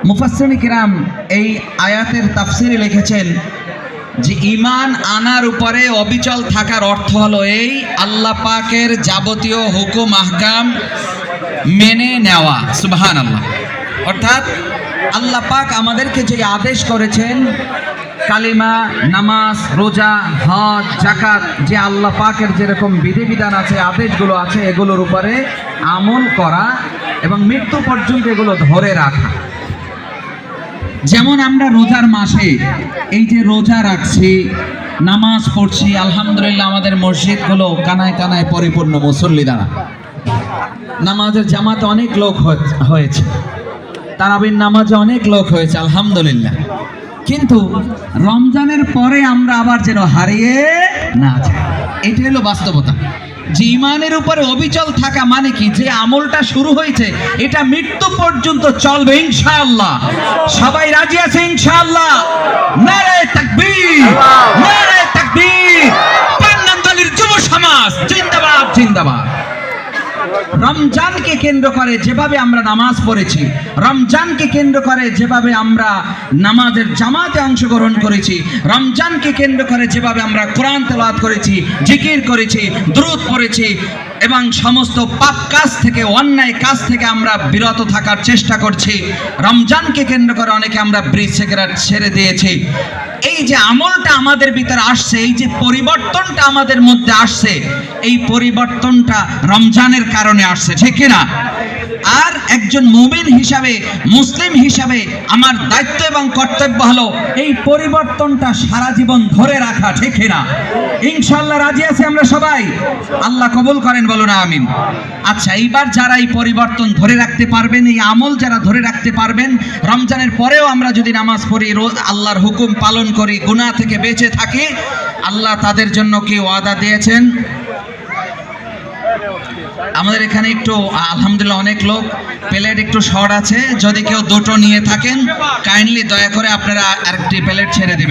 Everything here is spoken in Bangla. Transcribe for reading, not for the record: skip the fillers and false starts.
মুফাসসিরিন কিরাম এই আয়াতের তাফসিরে লিখেছেন যে ঈমান আনার উপরে অবিচল থাকার অর্থ হলো এই আল্লাহ পাকের যাবতীয় হুকুম আহকাম মেনে নেওয়া। সুবহানাল্লাহ। অর্থাৎ আল্লাহ পাক আমাদেরকে যে আদেশ করেছেন, কালিমা, নামাজ, রোজা, হজ, যাকাত, যে আল্লাহ পাকের যেরকম বিধিবিধান আছে, আদেশগুলো আছে, এগুলোর উপরে আমল করা এবং মৃত্যু পর্যন্ত এগুলো ধরে রাখা। যেমন আমরা রোজার মাসে এই যে রোজা রাখছি, নামাজ পড়ছি, আলহামদুলিল্লাহ আমাদের মসজিদগুলো কানায় কানায় পরিপূর্ণ মুসল্লি দ্বারা। নামাজের জামাতে অনেক লোক হয়েছে, তারাবির নামাজে অনেক লোক হয়েছে, আলহামদুলিল্লাহ। কিন্তু রমজানের পরে আমরা আবার যেন হারিয়ে না যাই, এটা হলো বাস্তবতা। যে ঈমানের উপরে অবিচল থাকা মানে কি, যে আমলটা শুরু হয়েছে এটা মৃত্যু পর্যন্ত চলবে ইনশাআল্লাহ। সবাই রাজি আছে ইনশাআল্লাহ? নারে তাকবীর, নারে তাকবীর। পান্নানতলীর যুব সমাজ জিন্দাবাদ, জিন্দাবাদ। রমজানকে কেন্দ্র করে যেভাবে আমরা নামাজ পড়েছি, রমজানকে কেন্দ্র করে যেভাবে আমরা নামাজের জামাতে অংশগ্রহণ করেছি, রমজানকে কেন্দ্র করে যেভাবে আমরা কোরআন তেলাওয়াত করেছি, জিকির করেছি, দুরূদ পড়েছি এবং সমস্ত পাপ কাজ থেকে, অন্যায় কাজ থেকে আমরা বিরত থাকার চেষ্টা করছি, রমজানকে কেন্দ্র করে অনেকে আমরা বিড়ি সিগারেট ছেড়ে দিয়েছি। এই যে আমলটা আমাদের ভিতরে আসছে, এই যে পরিবর্তনটা আমাদের মধ্যে আসছে, এই পরিবর্তনটা রমজানের কারণে আসছে, ঠিক কিনা? আর একজন মুমিন হিসাবে, মুসলিম হিসাবে আমার দায়িত্ব এবং কর্তব্য হলো এই পরিবর্তনটা সারা জীবন ধরে রাখা, ঠিক কিনা? ইনশাআল্লাহ রাজি আছি আমরা সবাই? আল্লাহ কবুল করেন, বলুন আমিন। আচ্ছা, এইবার যারা এই পরিবর্তন ধরে রাখতে পারবেন, এই আমল যারা ধরে রাখতে পারবেন, রমজানের পরেও আমরা যদি নামাজ পড়ি, রোজ আল্লাহর হুকুম পালন করি, গুনাহ থেকে বেঁচে থাকি, আল্লাহ তাদের জন্য কি ওয়াদা দিয়েছেন? আমাদের এখানে একটু আলহামদুলিল্লাহ অনেক লোক, প্লেট একটু শর্ট আছে, যদি কেউ দুটো নিয়ে থাকেন কাইন্ডলি দয়া করে আপনারা আরেকটি প্লেট ছেড়ে দিবেন।